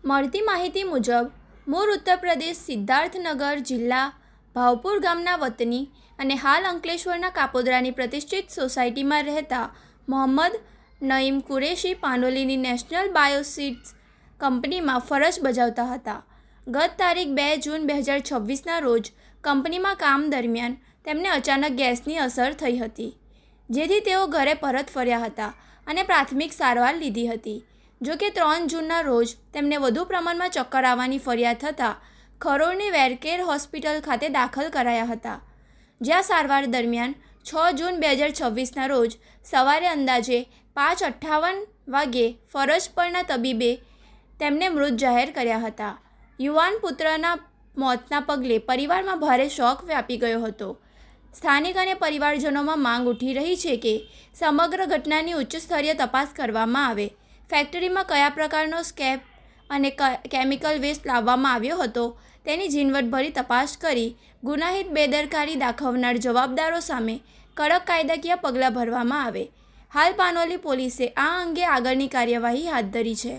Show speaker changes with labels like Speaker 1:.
Speaker 1: મળતી માહિતી મુજબ મૂળ ઉત્તર પ્રદેશ સિદ્ધાર્થનગર જિલ્લા ભાવપુર ગામના વતની અને હાલ અંકલેશ્વરના કાપોદ્રાની પ્રતિષ્ઠિત સોસાયટીમાં રહેતા મોહમ્મદ નઈમ કુરેશી પાનોલીની નેશનલ બાયોસીડ્સ કંપનીમાં ફરજ બજાવતા હતા. ગત તારીખ 2 જૂન 2026ના રોજ કંપનીમાં કામ દરમિયાન તેમને અચાનક ગેસની અસર થઈ હતી, જેથી તેઓ ઘરે પરત ફર્યા હતા અને પ્રાથમિક સારવાર લીધી હતી. જોકે 3 જૂનના રોજ તેમને વધુ પ્રમાણમાં ચક્કર આવવાની ફરિયાદ થતાં ખરોડની વેરકેર હોસ્પિટલ ખાતે દાખલ કરાયા હતા, જ્યાં સારવાર દરમિયાન 6 જૂન 2026ના રોજ સવારે અંદાજે 5:58 વાગ્યે ફરજ પરના તબીબે તેમને મૃત જાહેર કર્યા હતા. યુવાન પુત્રના મોતના પગલે પરિવારમાં ભારે શોક વ્યાપી ગયો હતો. સ્થાનિક અને પરિવારજનોમાં માંગ ઉઠી રહી છે કે સમગ્ર ઘટનાની ઉચ્ચ સ્તરીય તપાસ કરવામાં આવે. ફેક્ટરીમાં કયા પ્રકારનો સ્કેપ અને કેમિકલ વેસ્ટ લાવવામાં આવ્યો હતો તેની ઝીણવટભરી તપાસ કરી ગુનાહિત બેદરકારી દાખવનાર જવાબદારો સામે કડક કાયદાકીય પગલાં ભરવામાં આવે. હાલ પાનોલી પોલીસે આ અંગે આગળની કાર્યવાહી હાથ ધરી છે.